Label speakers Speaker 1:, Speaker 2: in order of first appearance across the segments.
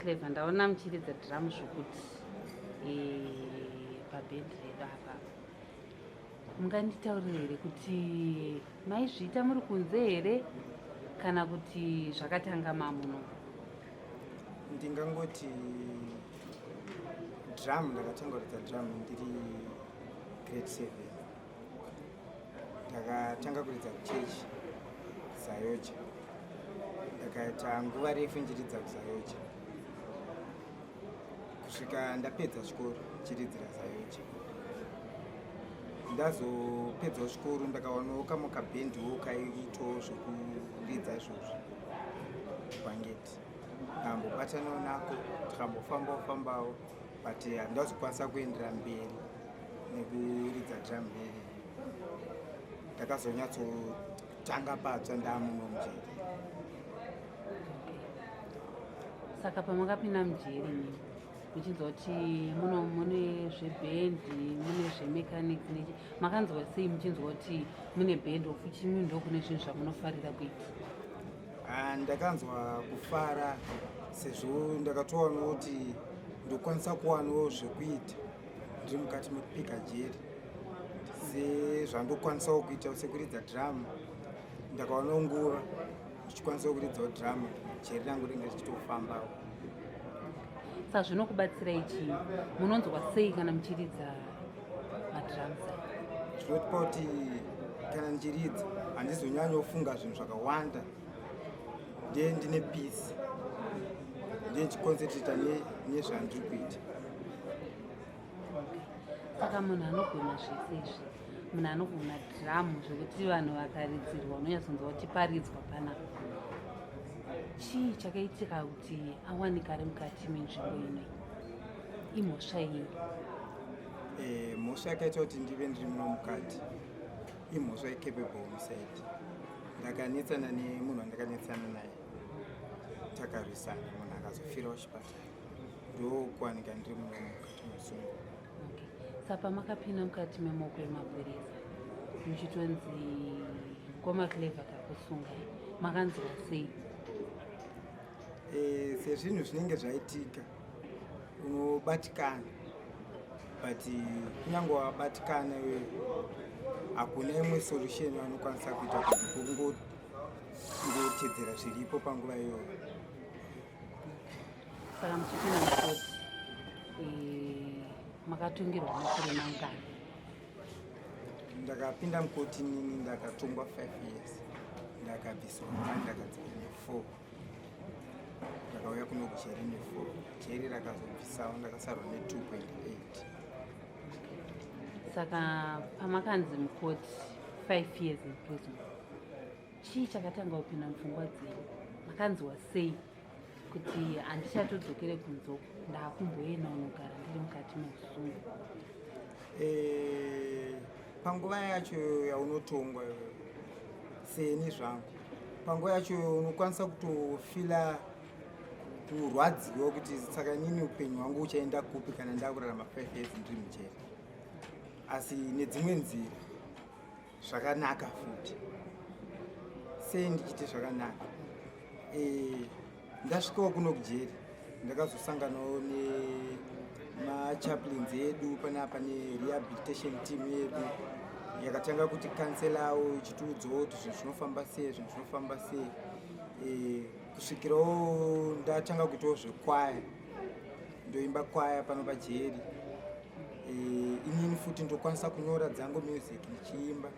Speaker 1: Clever ndaona muchiridza dhiramu zvokuti pabhendi redu apa munganditaurira here kuti maizviita muri kunze here kana kuti zvakatanga mamuno?
Speaker 2: Ndingangoti drum ndakatanga kuridza drum ndiri grade 7. Ndakatanga kuridza kuchechi Zayocha, ndakaita nguva refu njiridza kuZayocha kusvika ndapedza chikoro chiridzira Zayocha. Ndazopedzawo chikoro ndakawanawo kamwe kabhendiwo kaiitawo zvokuridza izvozvo Gwangeti. Ndakambobatanawo nako tikambofambawo but handazokwanisa kuendera mberi nekuridza drum mberi. Ndakazonyatsotanga patsva ndamuno mujeri.
Speaker 1: Saka pamakapinda mujeri muchinzwa kuti mune zvebhendi mune zvemechanics nechi makanzwa sei muchinzwa kuti mune bhendi ofuchi mimi ndokune zvinhu zvamunofarira kuita?
Speaker 2: Ndakanzwa kufara sezvo ndakatowanawo kuti ndokwanisa kuwanawo zvekuita ndiri mukati mekupika jeri sezvandokwanisawo kuita sekuridza drum. Ndakawanawo nguva ndichikwanisawo kuridzawo drum jeri rangu ringe richitofambawo.
Speaker 1: Saka zvinokubatsirai chii? Munonzwa sei kana muchiridza madrums?
Speaker 2: Zvinotipa kuti kana ndichiridza handizonyanyofunga zvinhu zvakawanda, ndiye ndine peace, ndiye ndichiconcentrata nezvandiri kuita.
Speaker 1: Saka munhu anogona zvese izvi, munhu anogona drum zvokuti vanhu vakaridzirwa unonyatsonzwa kuti paridzwa panapa, chii chakaitika kuti awanika ari mukati menzvimbo inoi? Imhosva yei?
Speaker 2: Mhosva yakaita kuti ndive ndiri muno mukati imhosva capable homicide. Ndakanetsana nemunhu wandakanetsana naye takarwisana, munhu akazofirawo chipatara, ndokuwanika ndiri muno mukati mesungo.
Speaker 1: Saka pamakapinda mukati memoko emapurisa muchitonzi Ngoma Clever kakusunga, makanzwa sei?
Speaker 2: Sezvinhu zvinenge zvaitika unobatikana, but kunyange wabatikana iwe hakuna imwe solution vanokwanisa kuita kuti kungotedzera zviripo panguva iyoyo.
Speaker 1: Saka muchipinda mukoti makatongerwa makore mangani?
Speaker 2: Ndakapinda mukoti nini ndakatongwa 5 years, ndakabviswa ndakadzika ne4. Ndakauya kuno kujeri ne4, jeri rakazobvisawo ndakasarwa ne2.8.
Speaker 1: Saka pamakanzi mukoti 5 years in prison, chii chakatanga kupinda mupfungwa dzenyu? Makanzwa sei kuti handichatodzokeре kunzoko, ndaakumboenda unogara ndiri mukati mesungo?
Speaker 2: Panguva yacho yaunotongwa seni zvangu, panguva yacho unokwanisa kutofila kurwadziwa kuti saka nini upenyu hwangu uchaenda kupi kana ndakurarama 5 years ndiri mujeri. Asi nedzimwe nzira zvakanaka futi. Sei ndichiti zvakanaka? Ndasvikawo kuno kujeri ndakazosanganawo nemachaplains edu panapa nerehabilitation team yedu yakatanga kuti kanselawo ichitiudzawo kuti zvinhu zvinofamba sei, kusvikirawo ndatanga kuitawo zvekwaya, ndoimba kwaya pano pajeri. kuti ndokwanisa kunyora dzangu music ndichiimba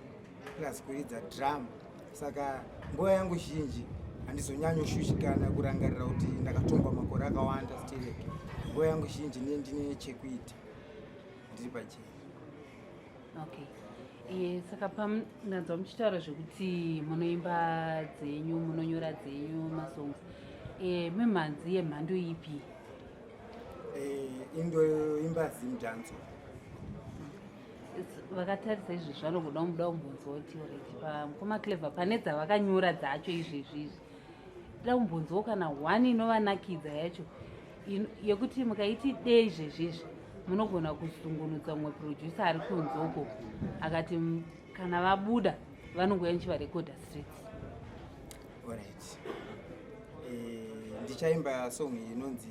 Speaker 2: plus kuridza drum. Saka nguva yangu zhinji handizonyanyoshushikana kurangarira kuti ndakatonga makore akawanda stereke. Nguva yangu zhinji ndine chekuita ndiri pajeri.
Speaker 1: Okay. Saka ndanzwa muchitaura zvekuti munoimba dzenyu, munonyora dzenyu masongs. Mimhanzi yemhando ipi?
Speaker 2: Indoimba zimdanzo.
Speaker 1: Vakatarisa izvezvi vanogoda muda umbonzwa kuti pamukoma clever pane dzavakanyora dzacho izvezvi da umbonzwawo kana one inovanakidza yacho yekuti mukaiti dei izvezvizvi munogona kusungunutsa mumwe producer ari kunzoko akati kana vabuda vanongoya nichivarekodha straight.
Speaker 2: Alright. Ndichaimba song inonzi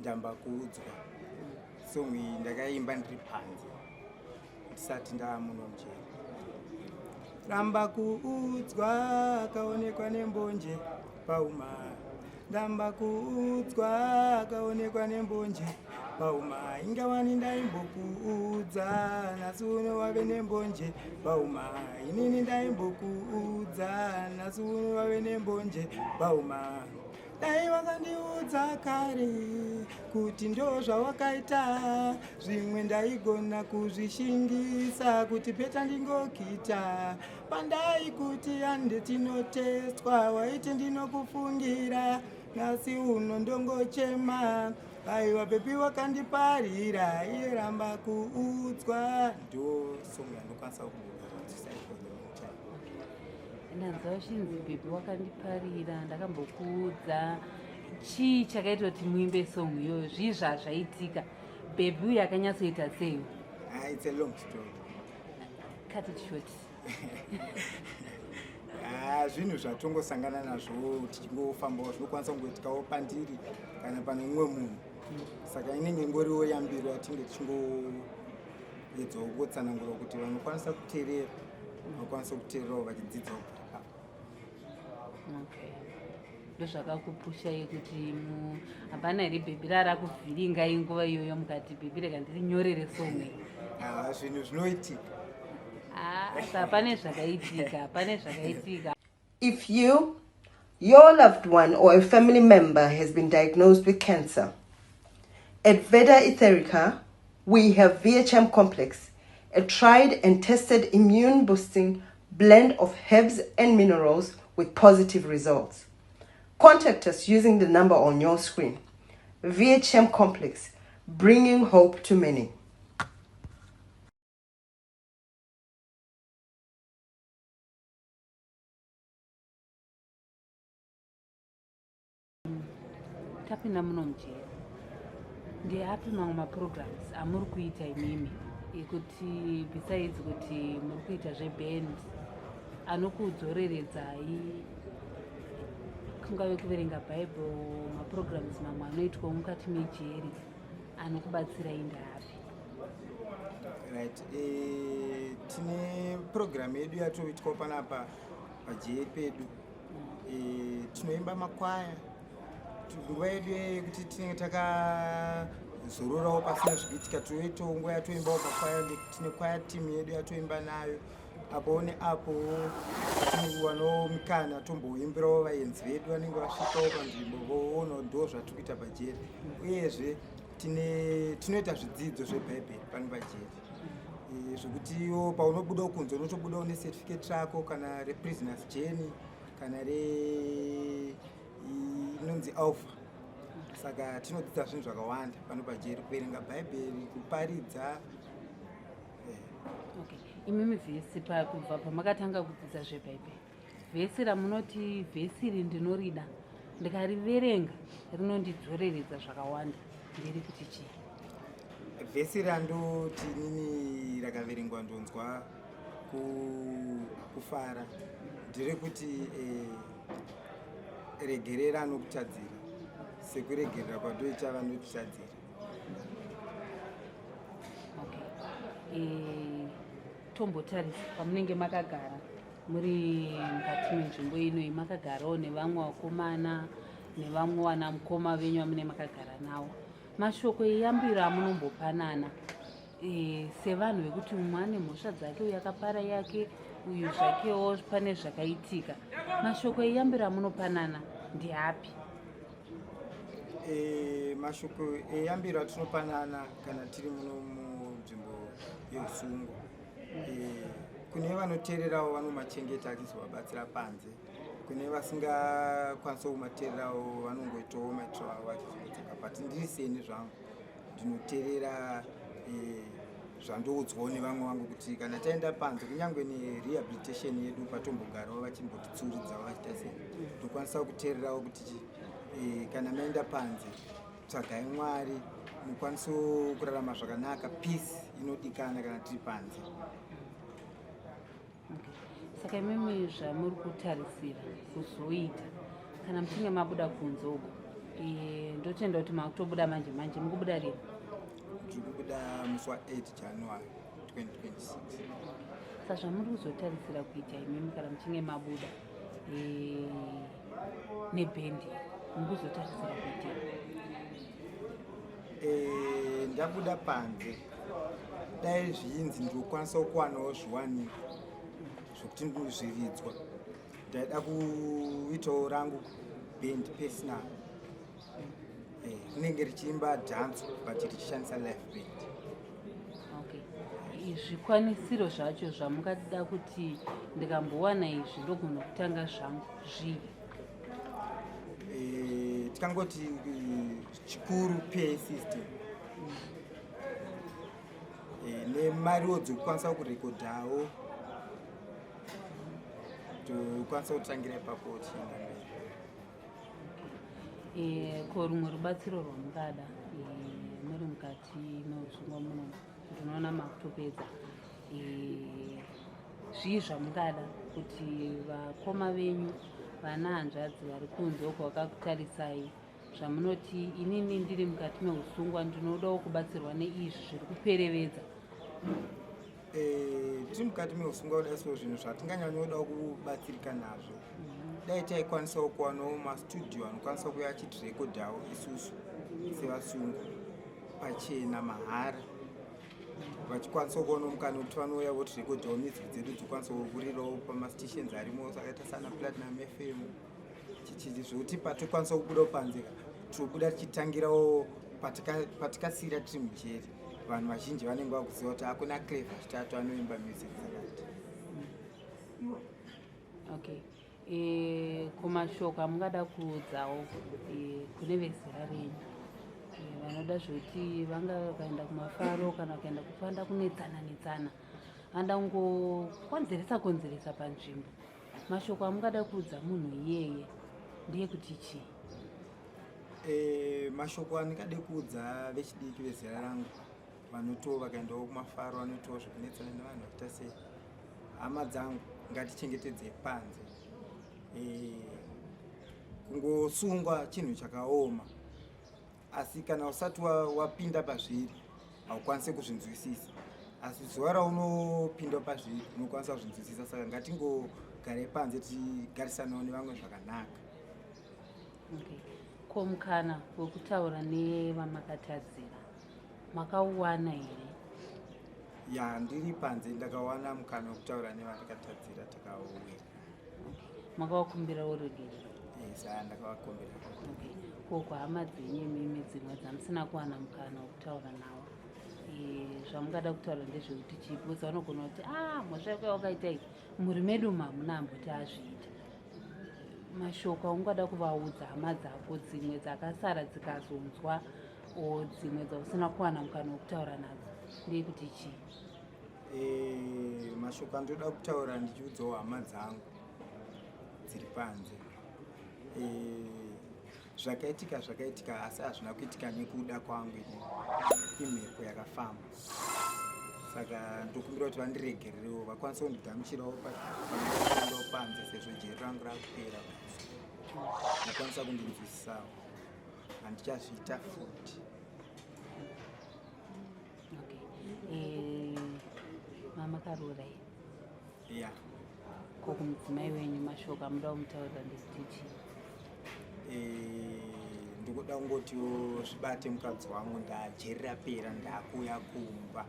Speaker 2: ndamba kuudzwa. Song iyi ndakaimba ndiri panze ndisati ndamuno mujeri. Ndamba kuudzwa akaonekwa nembonje pauma. Ndamba kuudzwa akaonekwa nembonje pauma. Ingawani ndaimbokuudza nhasi uno wave nembonje pauma. Inini ndaimbokuudza nhasi uno wave nembonje pauma. Dai wakandiudza kare kuti ndo zvawakaita zvimwe ndaigona kuzvishingisa kuti peta ndingokita pandai kuti hande tinotestwa waiti ndinokufungira nhasi uno ndongochema aiwa bebi wakandiparira iye ramba kuudzwa ndo songo yandokwanisa
Speaker 1: ndanzwa chinzi bebi wakandiparira ndakambokuudza. Chii chakaita kuti muimbe song iyoyo? Zvii zvaitika? Bebi uyu akanyatsoita sei?
Speaker 2: It's a long story.
Speaker 1: Cut it short.
Speaker 2: Zvinhu zvatongosangana nazvo tichingofambawo zvinokwanisa kungoitikawo pandiri kana pane mumwe munhu. Saka inenge ngoriwo yambiro yatinge tichingoedzawo kutsanangura kuti vanokwanisa kuteerera vanokwanisa kuteererawo vachidzidzawo kuti
Speaker 1: Okay. Ndozvakakupusha kuti hapana here bhebi rarakuvhiringa inguva iyoyo mukati bhebi rega ndirinyorere song?
Speaker 2: Zvinhu zvinoitika.
Speaker 1: Hapane zvakaitika.
Speaker 3: If you, your loved one or a family member has been diagnosed with cancer, at Veda Etherica, we have VHM Complex, a tried and tested immune boosting blend of herbs and minerals with positive results. Contact us using the number on your screen. VHM Complex, bringing hope to many.
Speaker 1: Tapinda muno mujeri ndeapi mamwe maprograms amuri kuita imimi ekuti besides kuti muri kuita zveband anokudzoreredzai kungave kuverenga bible maprograms mamwe anoitwa mukati mejeri anokubatsirai ndaapi?
Speaker 2: Right. Tine program yedu yatoitwa panapa pajeri pedu. Tinoimba makwaya nguva yedu yekuti tinenge takazororawo pasina zvichiitika toitawo nguva yatoimbawo makwaya. Tine kwaya timu yedu yatoimba nayo apo neapo tinowanawo mikana tomboimbirawo vaenzi vedu vanenge vasvikawo panzvimbo voonawo ndo zvatiri kuita pajeri. Uyezve tinoita zvidzidzo zvebhaibheri pano pajeri zvokuti iwo paunobudawo kunze unotobudawo necertificate rako kana reprisoners journey kana inonzi alpha. Saka tinodzidza zvinhu zvakawanda pano pajeri, kuverenga bhaibheri, kuparidza.
Speaker 1: Imimi vhesi kubva pamakatanga kudzidza zvebhaibheri, vhesi ramunoti vhesi iri ndinorida ndikariverenga rinondidzoreredza zvakawanda ndiri kuti chii?
Speaker 2: Vhesi randoti nini rakaverengwa ndonzwa kufara ndiri kuti regerera anokutadzira sekuregerera kwatoita vanotitadzira.
Speaker 1: Tombotarisa pamunenge makagara muri mukati menzvimbo inoyi, makagarawo nevamwe vakomana nevamwe vana mukoma venyu vamune makagara nawo, mashoko eyambiro amunombopanana sevanhu vekuti umwe ane mhosva dzake uyu akapara yake uyu zvakewo pane zvakaitika, mashoko eyambira munopanana ndeapi?
Speaker 2: Mashoko eyambiro atinopanana kana tiri muno munzvimbo yeusungwa, kune vanoteererawo vanomachengeta achizovabatsira panze, kune vasingakwanisawo kumateererawo vanongoitawo maitiro avo vachizodzeka, but ndiri seni zvangu ndinoteerera zvandoudzwawo nevamwe vangu kuti kana taenda panze kunyange nerehabilitation yedu patombogarawo vachimbotitsuridzawo vachita sei, tokwanisa kuteererawo kuti kana maenda panze tsvagai Mwari mukwaniso kurarama zvakanaka, peace inodikana kana tiri panze.
Speaker 1: Saka imimi zvamuri kutarisira kuzoita kana muchinge mabuda kunze uko, ndotenda kuti makutobuda manje mukubuda rini?
Speaker 2: Ndiri kubuda musi wa8 January 2026.
Speaker 1: Saka zvamuri kuzotarisira kuita imimi kana muchinge mabuda nebhendi mukuzotarisira kuita?
Speaker 2: Ndabuda panze dai zvinzi ndokwanisa kuwanawo zviwanikwa zvokuti ndinozviridzwa, ndaida kuitawo rangu band personal, rinenge richiimba dhanso but richishandisa live band.
Speaker 1: Okay, zvikwanisiro zvacho zvamungada kuti ndikambowana izvi ndogona kutanga zvangu zvii?
Speaker 2: Tikangoti chikuru pay system, nemariwo dzokukwanisa kurekodhawo, tokwanisa kutangira ipapo tichienda mberi.
Speaker 1: Ko rumwe rubatsiro rwamungada muri mukati meusungwa muno, ndinoona makutopedza, zvii zvamungada kuti vakoma venyu vana hanzvadzi vari kunze uko vakakutarisai zvamunoti inini ndiri mukati meusungwa ndinodawo kubatsirwa neizvi zviri kuperevedza?
Speaker 2: Tiri mukati meusungwa kudai so zvinhu zvatinganyanyodawo kubatsirika nazvo, dai taikwanisawo kuwanawo mastudio anokwanisa kuuya achitirekodhawo isusu sevasungwa pachena mahara, vachikwanisa kuonawo mukana wekuti vanouya votirekodhawo music dzedu dzokwanisa kukurirawo pamastations arimo akaita sana Platinum FM, zvokuti patikwanisa kubudawo panze tobuda tichitangirawo patikasiyira tiri mujeri, vanhu vazhinji vanenge vakuziva kuti hakuna Clever Chitatu anoimba music dzakati.
Speaker 1: Okay, kumashoko amungada kuudzawo kune vezera renyu vanoda zvokuti vanga vakaenda kumafaro kana vakaenda kupanda kunetsana vanoda kungokonzeresa panzvimbo, mashoko amungada kuudza munhu iyeye ndeyekuti chii?
Speaker 2: Mashoko andingade kuudza vechidiki vezera rangu vanotowo vakaendawo kumafaro vanotowo zvekunetsana nevanhu vakuita sei, hama dzangu ngatichengetedze panze. Kungosungwa chinhu chakaoma, asi kana usati wapinda pazviri haukwanisi kuzvinzwisisa, asi zuva raunopinda pazviri unokwanisa kuzvinzwisisa. Saka ngatingogare panze tigarisanawo nevamwe zvakanaka.
Speaker 1: Ko mukana wekutaura nevamakatadzira makauwana here?
Speaker 2: Ya, ndiri panze ndakawana mukana wekutaura nevandakatadzira, takauya.
Speaker 1: Makawakumbira urugero?
Speaker 2: Ndakavakumbira.
Speaker 1: Ko kwahama dzenyu mimi dzimwe dzamusina kuwana mukana wekutaura navo, zvamungada kutaura ndezvekuti chipusa vanogona kuti mhosva yako yawakaita iyi muri medu hamuna amboti azviita. Mashoko aungada kuvaudza hama dzako dzimwe dzakasara dzikazonzwa o dzimwe dzausina kuwana mukana wekutaura nadzo ndeyekuti chii?
Speaker 2: Mashoko andoda kutaura ndichiudzawo hama dzangu dziri panze, zvakaitika asi hazvina kuitika nekuda kwangu, imhepo yakafamba. Saka ndokumbira kuti vandiregererewo vakwanisa kundigamuchirawo paendawo panze sezvo jeri rangu rakupera, vakwanisa kundinzwisisawo, handichazviita futi.
Speaker 1: Mamakarora here?
Speaker 2: Ya.
Speaker 1: Ko kumudzimai wenyu mashoko amuda kumutaurira ndekuti chii?
Speaker 2: Ndikuda kungotiwo zvibate mukadzi wangu, ndajeri rapera ndakuuya kumba.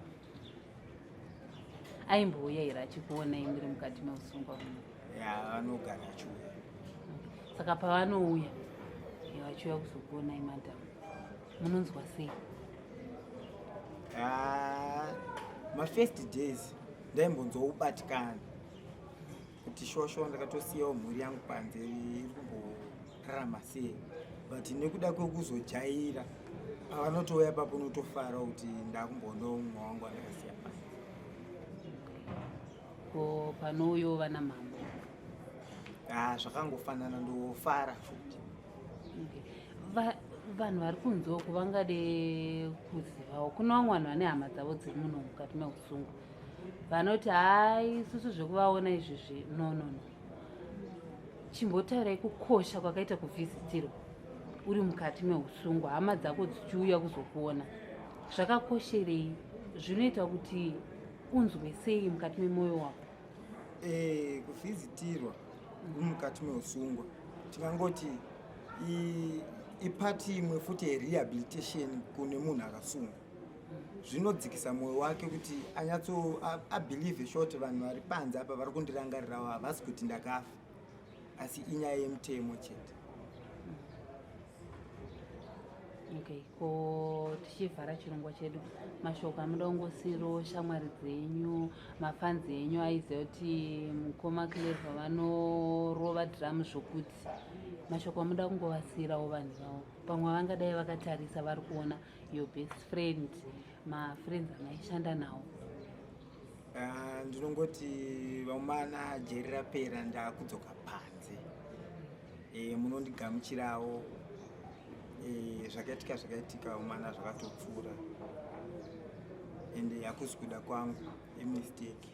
Speaker 1: aimbouya here achikuonai muri mukati meusungwa muno?
Speaker 2: Ya vanogara vachiuya.
Speaker 1: Saka pavanouya vachiuya kuzokuonai madhamu munonzwa sei?
Speaker 2: Mafirst days ndaimbonzoubatikana kuti shosho ndakatosiyawo mhuri yangu panze iri kumborarama sei, but nekuda kwekuzojaira pavanotouya ipapo unotofara kuti ndakumbondomwa wangu andakasiya panze.
Speaker 1: Ko panouyo vana mambo
Speaker 2: zvakangofanana, ndofara futi.
Speaker 1: Vanhu vari kunzoku vangade kuzivawo, kuna vamwe vanhu vane hama dzavo dziri muno mukati meusungwa vanoti hai isusu zvekuvaona izvizvi no. Chimbotaurirai kukosha kwakaita kuvhisitirwa uri mukati meusungwa, hama dzako dzichiuya kuzokuona, zvakakosherei? Zvinoita kuti unzwe sei mukati memwoyo wako?
Speaker 2: Kuvhisitirwa uri mukati meusungwa tingangoti ipati imwe futi yerehabilitation kune munhu akasungwa. Zvinodzikisa mwoyo wake kuti anyatso abhilieve shoti vanhu vari panze apa vari kundirangarirawo havasi kuti ndakafa, asi inyaya yemutemo chete.
Speaker 1: Ko tichivhara chirongwa chedu, mashoko amuda kungosiro shamwari dzenyu, mafanzi enyu aiziva kuti mukoma Clever vanorova dhiramu zvokuti, mashoko amuda kungovasirawo vanhu vavo, pamwe vangadai vakatarisa vari kuona your best friend, mafriends amaishanda nawo?
Speaker 2: Ndinongoti vamana jeri rapera ndakudzoka panze, munondigamuchirawo. Zvakaitika umana zvakatopfuura ende hakusi kuda kwangu, imistake.